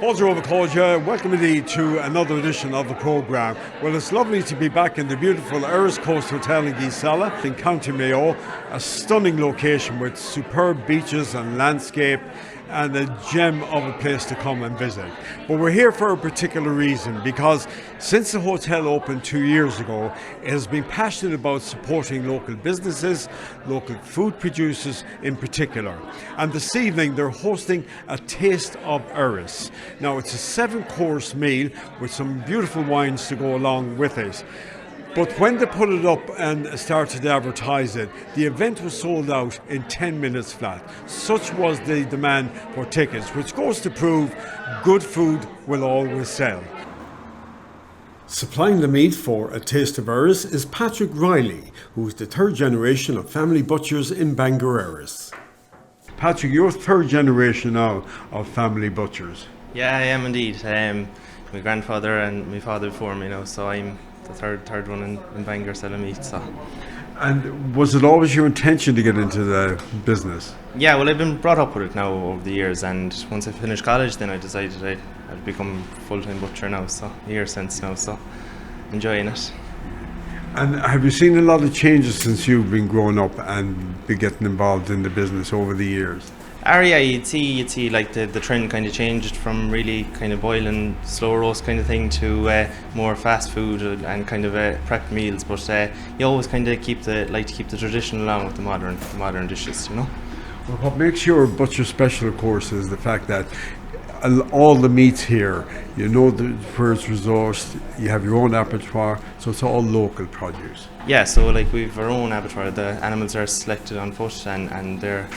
Welcome indeed to another edition of the programme. Well, it's lovely to be back in the beautiful Erris Coast Hotel in Gisela in County Mayo, a stunning location with superb beaches and landscape and a gem of a place to come and visit. But we're here for a particular reason, because since the hotel opened 2 years ago, it has been passionate about supporting local businesses, local food producers in particular. And this evening they're hosting a Taste of Erris. Now it's a 7-course meal with some beautiful wines to go along with it. But when they put it up and started to advertise it, the event was sold out in 10 minutes flat. Such was the demand for tickets, which goes to prove good food will always sell. Supplying the meat for A Taste of Erris is Patrick Riley, who is the third generation of family butchers in Bangor Erris. Patrick, you're third generation now of family butchers. Yeah, I am indeed. My grandfather and my father before me now, so I'm the third one in Bangor selling meat. So. And was it always your intention to get into the business? Yeah, well, I've been brought up with it now over the years, and once I finished college, then I decided I'd become full-time butcher now, so a year since now, so enjoying it. And have you seen a lot of changes since you've been growing up and been getting involved in the business over the years? Yeah, you'd see like the trend kind of changed from really kind of boiling, slow roast kind of thing to more fast food and kind of prepped meals. But you always kind of like to keep the tradition along with the modern dishes, you know. Well, what makes your butcher special, of course, is the fact that all the meats here, you know where it's resourced, you have your own abattoir, so it's all local produce. Yeah, so like we've our own abattoir. The animals are selected on foot, and they're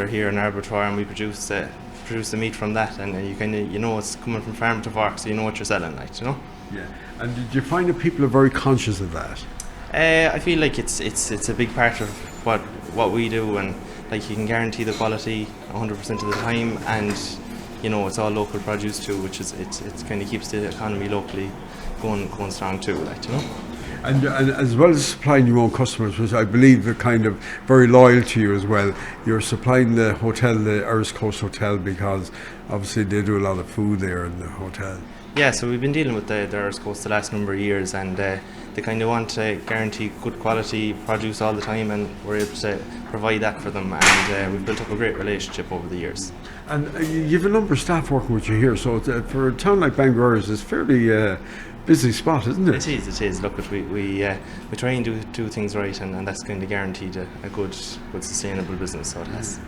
here in our abattoir, and we produce the meat from that, and you know it's coming from farm to fork, so you know what you're selling, like, you know. Yeah. And did you find that people are very conscious of that? I feel like it's a big part of what we do, and like you can guarantee the quality 100% of the time, and you know it's all local produce too, which is it kind of keeps the economy locally going strong too, like, you know. And as well as supplying your own customers, which I believe are kind of very loyal to you as well, you're supplying the hotel, the Erris Coast Hotel, because obviously they do a lot of food there in the hotel. Yeah, so we've been dealing with the Erris Coast the last number of years, and they kind of want to guarantee good quality produce all the time, and we're able to provide that for them, and we've built up a great relationship over the years. And you have a number of staff working with you here, so for a town like Bangor Erris, it's fairly busy spot, isn't it? It is. Look, we try and do things right, and that's kind of guaranteed a good sustainable business. So it has.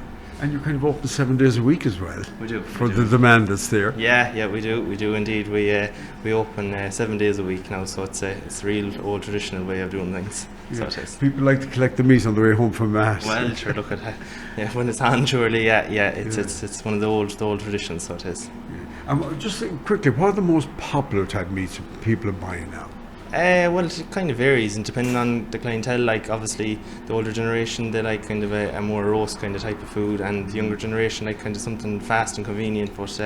And you're kind of open 7 days a week as well. We do. For the demand that's there. Yeah, we do indeed. We open 7 days a week now, so it's a real old traditional way of doing things. Yeah. So it is. People like to collect the meat on the way home from mass. Well, sure. Look at when it's on, surely. It's one of the old traditions. So it is. Yeah. Just quickly, what are the most popular type meats people are buying now? Well, it kind of varies, and depending on the clientele. Like obviously, the older generation, they like kind of a more roast kind of type of food, and the younger generation like kind of something fast and convenient. But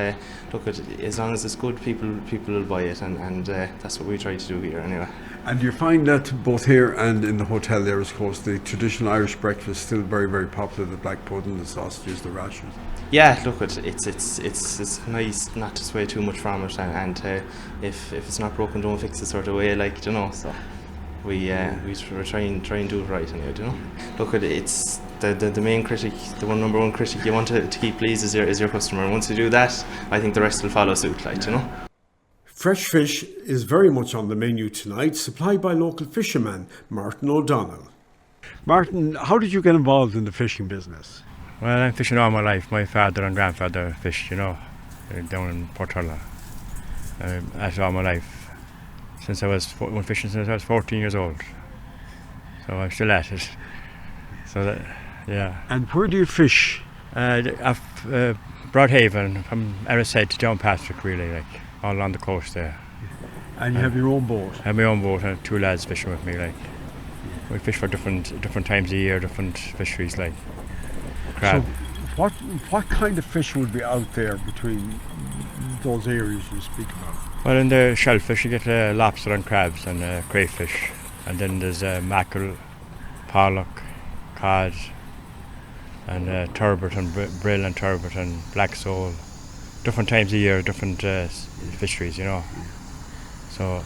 look, as long as it's good, people will buy it, and that's what we try to do here anyway. And you find that both here and in the hotel there, of course, the traditional Irish breakfast is still very, very popular. The black pudding, the sausages, the rashers. Yeah, look, it's nice not to sway too much from it, and if it's not broken, don't fix it sort of way, like, you know. So we try and do it right anyway, you know. Look, it's the main critic, the number one critic you want to keep pleased is your customer, and once you do that, I think the rest will follow suit, like, you know. Fresh fish is very much on the menu tonight, supplied by local fisherman Martin Odonnell. Martin, how did you get involved in the fishing business? Well, I'm fishing all my life. My father and grandfather fished, you know, down in Portola. That's all my life. Went fishing since I was 14 years old. So I'm still at it. So yeah. And where do you fish? Broadhaven, from Erris Head to Downpatrick, really, like all along the coast there. And you have your own boat? I have my own boat and 2 lads fishing with me, like. We fish for different times a year, different fisheries, like. Crab. So what kind of fish would be out there between those areas you speak about? Well, in the shellfish you get lobster and crabs and crayfish, and then there's mackerel, pollock, cod, and turbot and brill and turbot and black sole, different times a year, different fisheries, you know. So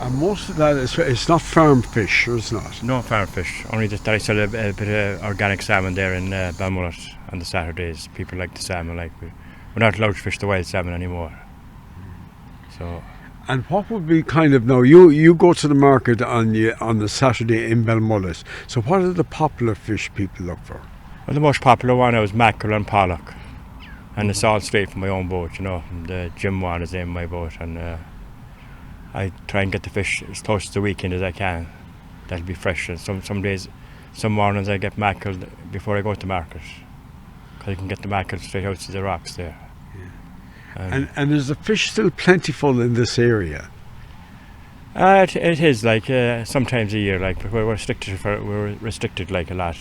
And most of that it's not farm fish, or it's not? no farm fish. Only that I sell a bit of organic salmon there in Balmullet on the Saturdays. People like the salmon. Like we're not allowed to fish the wild salmon anymore. So. And what would be kind of, now you go to the market on the Saturday in Balmullet. So what are the popular fish people look for? Well, the most popular one is mackerel and pollock, and it's all straight from my own boat, you know. The Jim one is in my boat, and I try and get the fish as close to the weekend as I can. That'll be fresh. And some days, some mornings I get mackerel before I go to market, because I can get the mackerel straight out to the rocks there. And is the fish still plentiful in this area? It is like sometimes a year, like, but we're restricted like a lot,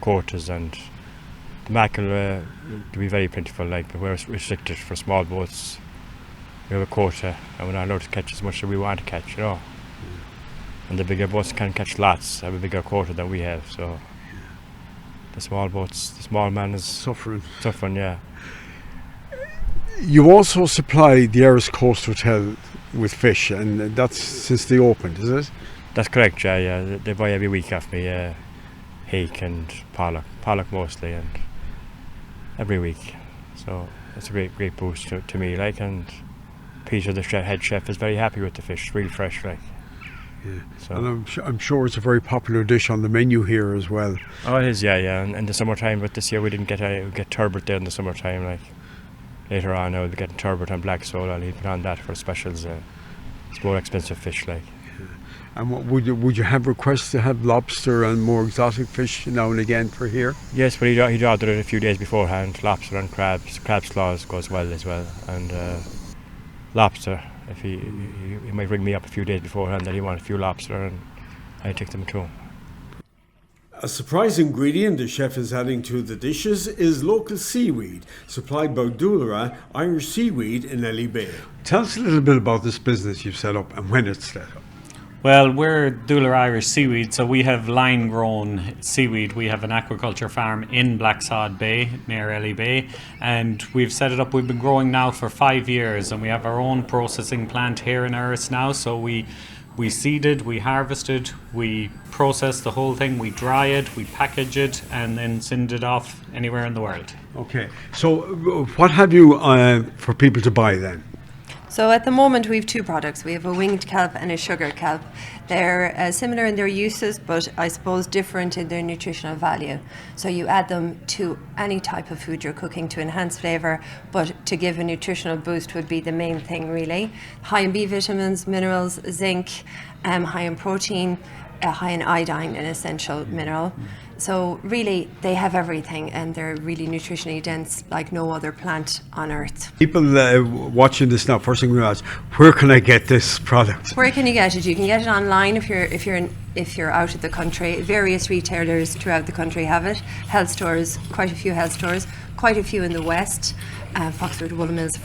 quotas, and the mackerel to be very plentiful, like, but we're restricted for small boats. We have a quota, and we're not allowed to catch as much as we want to catch, you know. And the bigger boats can catch lots, have a bigger quota than we have. So the small boats, the small man is Suffering. yeah. You also supply the Erris Coast Hotel with fish, and that's since they opened, is it? That's correct, yeah. They buy every week off me, hake and pollock mostly, and every week. So it's a great boost to me, like, and Peter, the head chef, is very happy with the fish, really fresh, like. Yeah. So. And I'm sure it's a very popular dish on the menu here as well. Oh, it is, yeah. And in the summertime, but this year we didn't get turbot there in the summertime, like. Later on, I'll be getting turbot and black sole. I'll put on that for specials. It's more expensive fish, like. And would you have requests to have lobster and more exotic fish now and again for here? Yes, but he'd order it a few days beforehand. Lobster and crabs. Crab slaws goes well as well, and lobster. If he might ring me up a few days beforehand that he wants a few lobster, and I take them to him. A surprise ingredient the chef is adding to the dishes is local seaweed, supplied by Doua, Irish Seaweed in Ely Bay. Tell us a little bit about this business you've set up and when it's set up. Well, we're Doua Irish Seaweed, so we have line-grown seaweed. We have an aquaculture farm in Blacksod Bay, near Ely Bay, and we've set it up. We've been growing now for 5 years, and we have our own processing plant here in Erris now, so we seeded, we harvested, we process the whole thing, we dry it, we package it, and then send it off anywhere in the world. Okay, so what have you for people to buy then? So at the moment we have two products. We have a winged kelp and a sugar kelp. They're similar in their uses, but I suppose different in their nutritional value. So you add them to any type of food you're cooking to enhance flavour, but to give a nutritional boost would be the main thing really. High in B vitamins, minerals, zinc, high in protein, high in iodine, an essential mineral. So really they have everything, and they're really nutritionally dense like no other plant on earth. People watching this now, first thing we ask, where can I get this product? Where can you get it? You can get it online if you're out of the country. Various retailers throughout the country have it. Health stores, quite a few health stores, quite a few in the west. Foxford, Woolen Mills,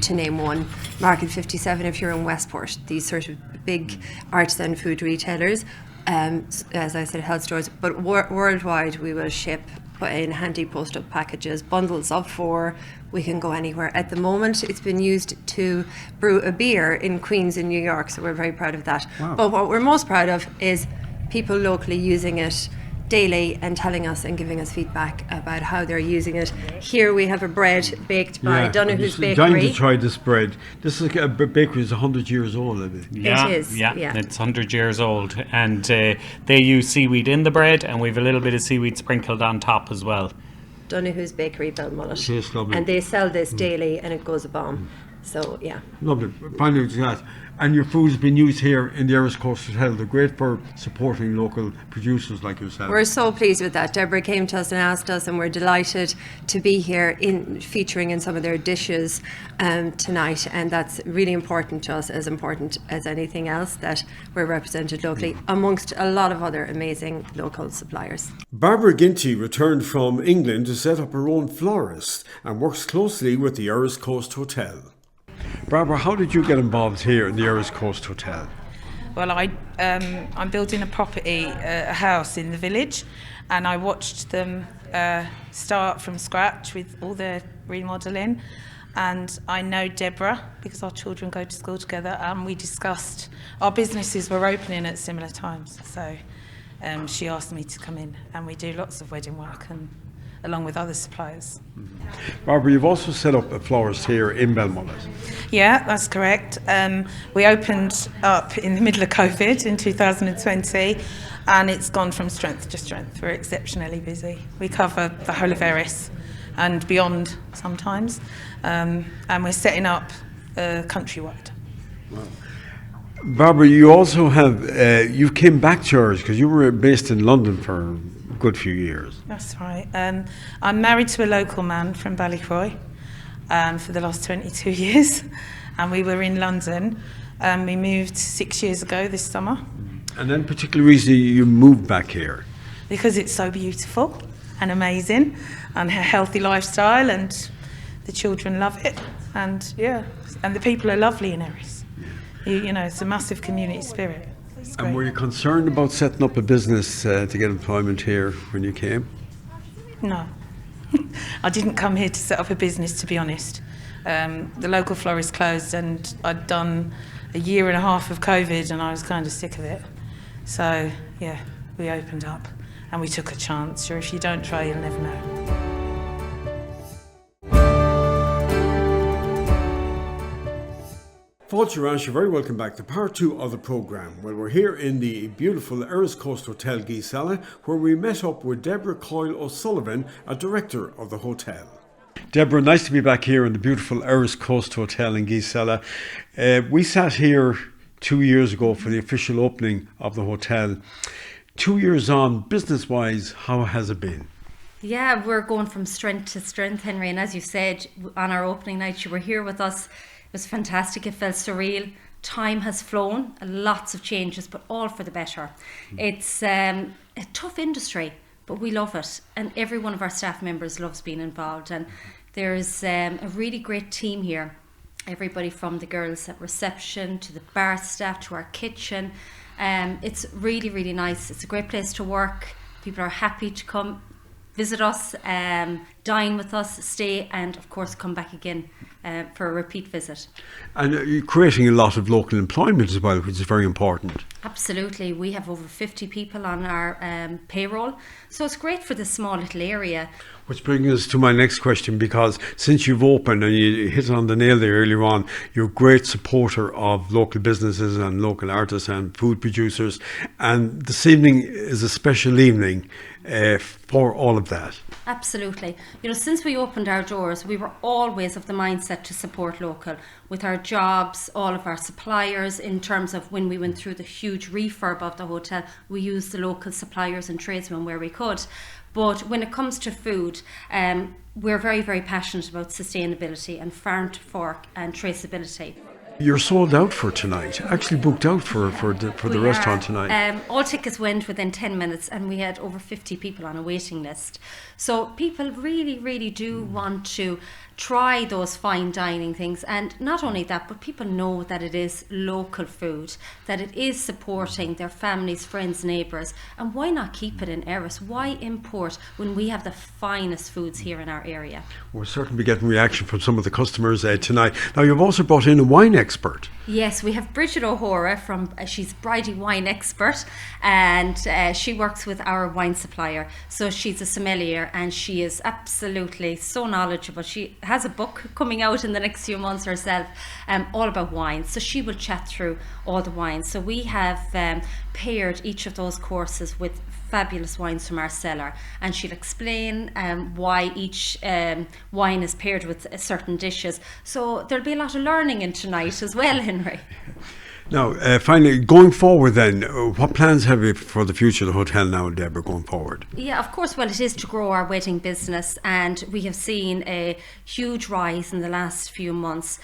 to name one. Market 57 if you're in Westport. These sort of big artisan food retailers. As I said, health stores, but worldwide we will ship in handy post-up packages, bundles of 4. We can go anywhere. At the moment, it's been used to brew a beer in Queens in New York, so we're very proud of that. Wow. But what we're most proud of is people locally using it daily and telling us and giving us feedback about how they're using it. Here we have a bread baked by Donoghue's I'm dying Bakery. to try this bread. This is a bakery is 100 years old, I think. Yeah, It is, yeah. It's 100 years old, and they use seaweed in the bread, and we've a little bit of seaweed sprinkled on top as well. Donoghue's Bakery, Belmullet. Tastes lovely. And they sell this daily and it goes a bomb. So yeah. Lovely. Finally, to that. And your food has been used here in the Erris Coast Hotel. They're great for supporting local producers like yourself. We're so pleased with that. Deborah came to us and asked us, and we're delighted to be here featuring in some of their dishes tonight. And that's really important to us, as important as anything else, that we're represented locally amongst a lot of other amazing local suppliers. Barbara Ginty returned from England to set up her own florist and works closely with the Erris Coast Hotel. Barbara, how did you get involved here in the Erris Coast Hotel? Well, I'm building a property, a house in the village, and I watched them start from scratch with all the remodelling, And I know Deborah because our children go to school together, and we discussed our businesses were opening at similar times. So she asked me to come in, and we do lots of wedding work and along with other suppliers. Barbara, you've also set up a florist here in Belmullet. Yeah, that's correct. We opened up in the middle of COVID in 2020, and it's gone from strength to strength. We're exceptionally busy. We cover the whole of Erris and beyond sometimes, and we're setting up countrywide. Wow. Barbara, you also have, you came back to Erris because you were based in London for a good few years. That's right. I'm married to a local man from Ballycroy for the last 22 years, and we were in London. We moved 6 years ago this summer. And then particular reason you moved back here? Because it's so beautiful and amazing, and a healthy lifestyle, and the children love it, and and the people are lovely in Erris. You know, it's a massive community spirit. And were you concerned about setting up a business to get employment here when you came? No. I didn't come here to set up a business, to be honest. The local florist closed, and I'd done a year and a half of COVID, and I was kind of sick of it. So, yeah, we opened up, and we took a chance. Sure, if you don't try, you'll never know. Fáilte Rans, you're very welcome back to part 2 of the programme. Well, we're here in the beautiful Erris Coast Hotel, Gisela, where we met up with Deborah Coyle O'Sullivan, a director of the hotel. Deborah, nice to be back here in the beautiful Erris Coast Hotel in Gisela. We sat here 2 years ago for the official opening of the hotel. 2 years on, business-wise, how has it been? Yeah, we're going from strength to strength, Henry. And as you said, on our opening night, you were here with us. It was fantastic. It felt surreal. Time has flown. Lots of changes, but all for the better. It's a tough industry, but we love it. And every one of our staff members loves being involved. And there's a really great team here. Everybody from the girls at reception to the bar staff to our kitchen. It's really, really nice. It's a great place to work. People are happy to come visit us, dine with us, stay, and of course come back again for a repeat visit. And you're creating a lot of local employment as well, which is very important. Absolutely. We have over 50 people on our payroll, so it's great for this small little area. Which brings us to my next question, because since you've opened, and you hit on the nail there earlier on, you're a great supporter of local businesses and local artists and food producers, and this evening is a special evening for all of that. Absolutely. You know, since we opened our doors, we were always of the mindset to support local with our jobs, all of our suppliers. In terms of when we went through the huge refurb of the hotel, we used the local suppliers and tradesmen where we could. But when it comes to food, we're very, very passionate about sustainability and farm to fork and traceability. You're sold out for tonight, actually booked out for the restaurant tonight. All tickets went within 10 minutes, and we had over 50 people on a waiting list. So people really, really do want to try those fine dining things, and not only that, but people know that it is local food, that it is supporting their families, friends, neighbours, and why not keep it in Erris? Why import when we have the finest foods here in our area? We'll certainly be getting reaction from some of the customers tonight. Now, you've also brought in a wine expert. Yes, we have Bridget O'Hora from, she's Bridie wine expert, and she works with our wine supplier. So she's a sommelier, and she is absolutely so knowledgeable. She has a book coming out in the next few months herself, all about wine. So she will chat through all the wines. So we have paired each of those courses with fabulous wines from our cellar, and she'll explain why each wine is paired with certain dishes. So there'll be a lot of learning in tonight as well, Henry. Now, finally, going forward then, what plans have you for the future of the hotel now, Deborah, going forward? Yeah, of course, well, it is to grow our wedding business, and we have seen a huge rise in the last few months.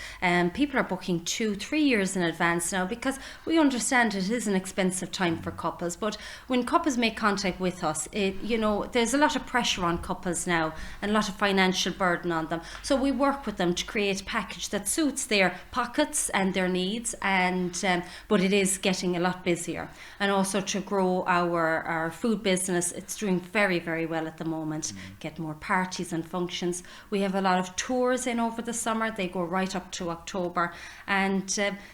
People are booking 2-3 years in advance now, because we understand it is an expensive time for couples, but when couples make contact with us, there's a lot of pressure on couples now and a lot of financial burden on them. So we work with them to create a package that suits their pockets and their needs, and but it is getting a lot busier. And also to grow our food business, it's doing very, very well at the moment. Get more parties and functions. We have a lot of tours in over the summer. They go right up to October. And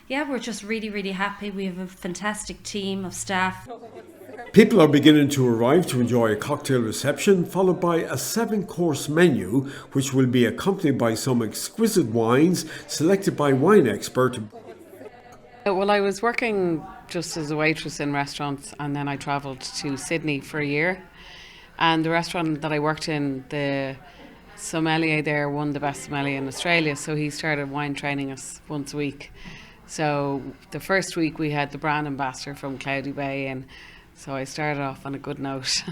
we're just really, really happy. We have a fantastic team of staff. People are beginning to arrive to enjoy a cocktail reception, followed by a 7-course menu, which will be accompanied by some exquisite wines selected by wine expert. Well, I was working just as a waitress in restaurants, and then I travelled to Sydney for a year. And the restaurant that I worked in, the sommelier there won the best sommelier in Australia, so he started wine training us once a week. So the first week we had the brand ambassador from Cloudy Bay, and so I started off on a good note.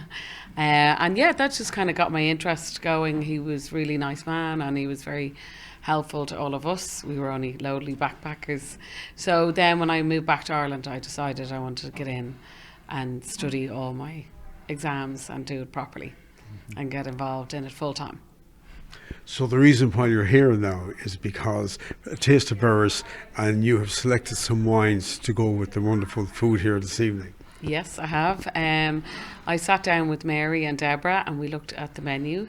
And yeah, that just kind of got my interest going. He was a really nice man, and he was very helpful to all of us. We were only lowly backpackers. So then when I moved back to Ireland, I decided I wanted to get in and study all my exams and do it properly and get involved in it full time. So the reason why you're here now is because a taste of Erris, and you have selected some wines to go with the wonderful food here this evening. Yes, I have. I sat down with Mary and Deborah and we looked at the menu,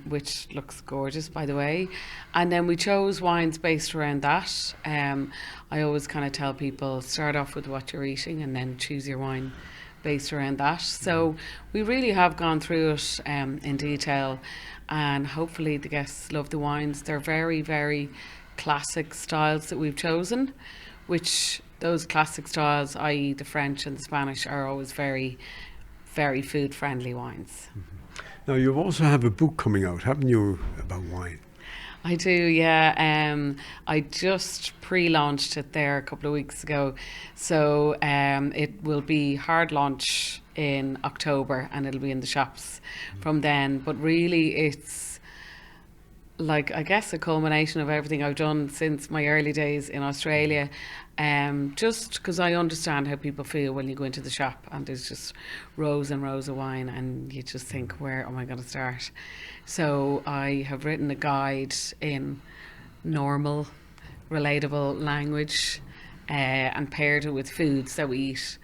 which looks gorgeous, by the way. And then we chose wines based around that. I always kind of tell people, start off with what you're eating and then choose your wine based around that. So we really have gone through it in detail, and hopefully the guests love the wines. They're very, very classic styles that we've chosen, which those classic styles, i.e. the French and the Spanish, are always very, very food-friendly wines. Now, you also have a book coming out, haven't you, about wine? I do, yeah. I just pre-launched it there a couple of weeks ago. So it will be hard launch in October, and it'll be in the shops from then. But really it's like, I guess, a culmination of everything I've done since my early days in Australia. Just because I understand how people feel when you go into the shop and there's just rows and rows of wine and you just think, where am I going to start? So I have written a guide in normal, relatable language and paired it with foods that we eat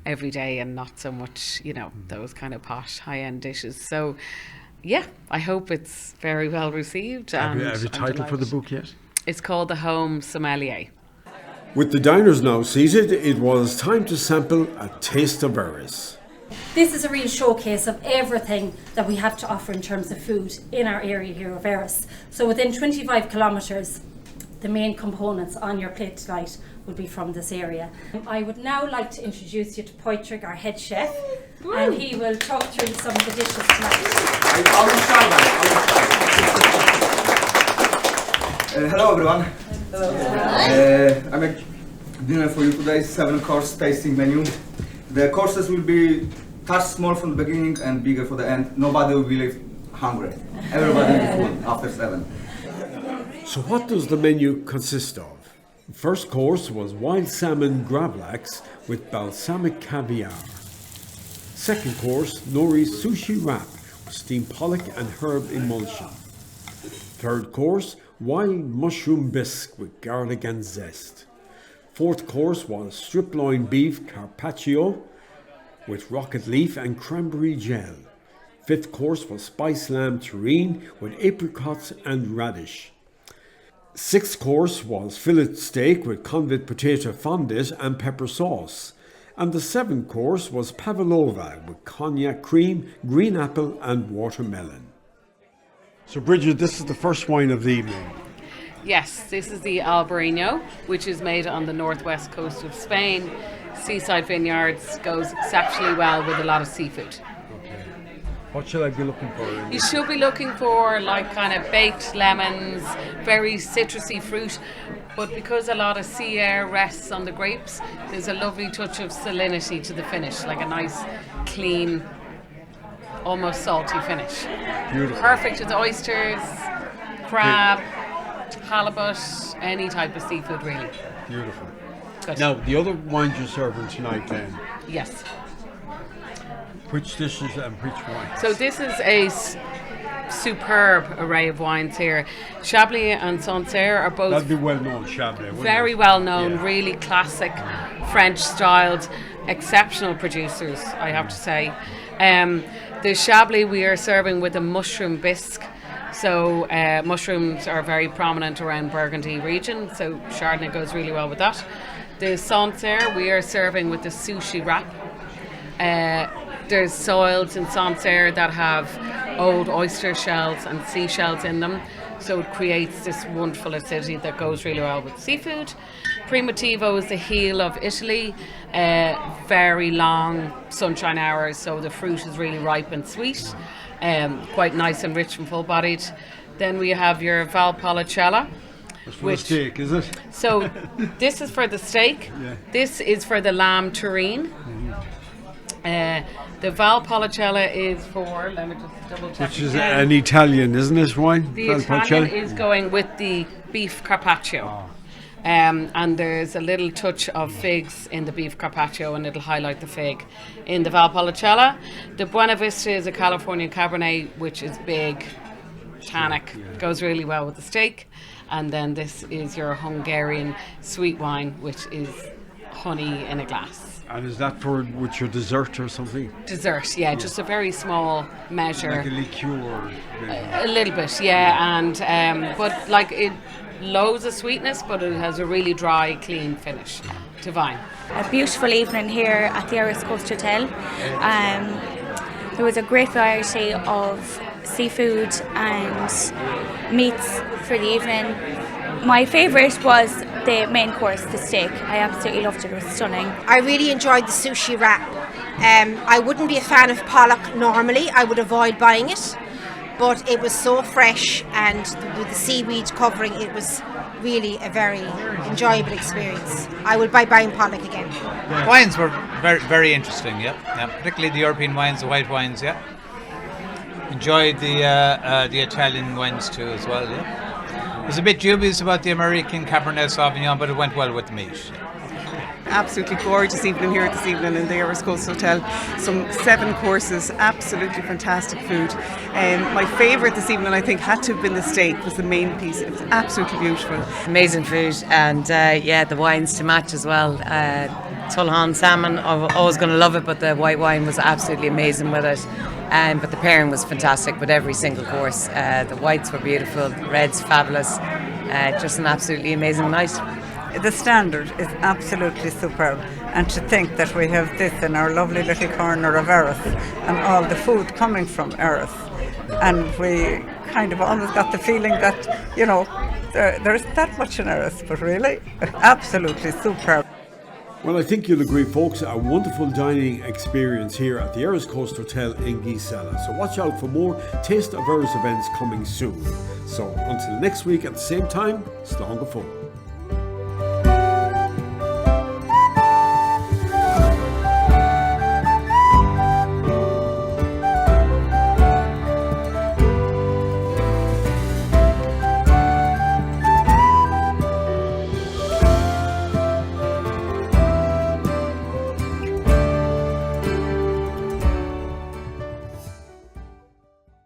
every day, and not so much, those kind of posh high-end dishes. So yeah, I hope it's very well received. Have you a title for the book yet? It's called The Home Sommelier. With the diners now seated, it was time to sample a taste of Erris. This is a real showcase of everything that we have to offer in terms of food in our area here of Erris. So within 25 kilometres, the main components on your plate tonight will be from this area. I would now like to introduce you to Patrick, our head chef, and he will talk through some of the dishes tonight. Hello everyone. I make dinner for you today, 7-course tasting menu. The courses will be touch small from the beginning and bigger for the end. Nobody will be hungry. Everybody will be full after 7. So what does the menu consist of? First course was wild salmon gravlax with balsamic caviar. Second course, nori sushi wrap with steamed pollock and herb emulsion. Third course, wild mushroom bisque with garlic and zest. Fourth course was strip loin beef carpaccio with rocket leaf and cranberry gel. Fifth course was spiced lamb terrine with apricots and radish. Sixth course was fillet steak with convit potato fondant and pepper sauce. And the seventh course was pavlova with cognac cream, green apple and watermelon. So Bridget, this is the first wine of the evening. Yes, this is the Albarino, which is made on the northwest coast of Spain. Seaside vineyards, goes exceptionally well with a lot of seafood. What should I be looking for? You should be looking for like kind of baked lemons, very citrusy fruit, but because a lot of sea air rests on the grapes, there's a lovely touch of salinity to the finish, like a nice, clean, almost salty finish. Beautiful. Perfect with oysters, crab, halibut, any type of seafood really. Beautiful. Good. Now, the other wines you're serving tonight then, Yes. which dishes and which wines? So this is a superb array of wines here. Chablis and Sancerre are both That'd be well known, Chablis. very well known, really classic French styled, exceptional producers, I have to say. The Chablis we are serving with a mushroom bisque. So mushrooms are very prominent around Burgundy region, so Chardonnay goes really well with that. The Sancerre we are serving with the sushi wrap. There's soils in Sancerre that have old oyster shells and seashells in them, so it creates this wonderful acidity that goes really well with seafood. Primitivo is the heel of Italy, very long sunshine hours, so the fruit is really ripe and sweet, quite nice and rich and full-bodied. Then we have your Valpolicella. For the steak, is it? So this is for the steak. Yeah. This is for the lamb terrine. The Valpolicella is for, let me just double check. Which is an Italian, isn't it, wine? The Italian is going with the beef carpaccio. And there's a little touch of figs in the beef carpaccio, and it'll highlight the fig in the Valpolicella. The Buena Vista is a Californian Cabernet, which is big, tannic, goes really well with the steak. And then this is your Hungarian sweet wine, which is honey in a glass. And is that for with your dessert or something? Dessert, yeah, just a very small measure. Like a liqueur, maybe. A little bit, yeah, and but like it, loads of sweetness, but it has a really dry, clean finish. Divine. A beautiful evening here at the Erris Coast Hotel. There was a great variety of seafood and meats for the evening. My favourite was the main course, the steak. I absolutely loved it. It was stunning. I really enjoyed the sushi wrap. I wouldn't be a fan of pollock normally. I would avoid buying it. But it was so fresh, and with the seaweed covering, it was really a very enjoyable experience. I would buy buying pollock again. Wines were very, very interesting, yeah. Particularly the European wines, the white wines, yeah. Enjoyed the Italian wines too as well, yeah. I was a bit dubious about the American Cabernet Sauvignon, but it went well with the meat. Absolutely gorgeous evening here this evening in the Erris Coast Hotel. Some 7 courses, absolutely fantastic food. My favourite this evening, I think, had to have been the steak. Was the main piece. It was absolutely beautiful. Amazing food, and the wines to match as well. Tulhan salmon, I'm always going to love it, but the white wine was absolutely amazing with it. But the pairing was fantastic with every single course. The whites were beautiful, the reds fabulous. Just an absolutely amazing night. The standard is absolutely superb, and to think that we have this in our lovely little corner of Erris and all the food coming from Erris, and we kind of always got the feeling that, you know, there's that much in Erris, but really, absolutely superb. Well, I think you'll agree, folks, a wonderful dining experience here at the Erris Coast Hotel in Gisela. So watch out for more Taste of Erris events coming soon. So until next week at the same time, slán go fóill.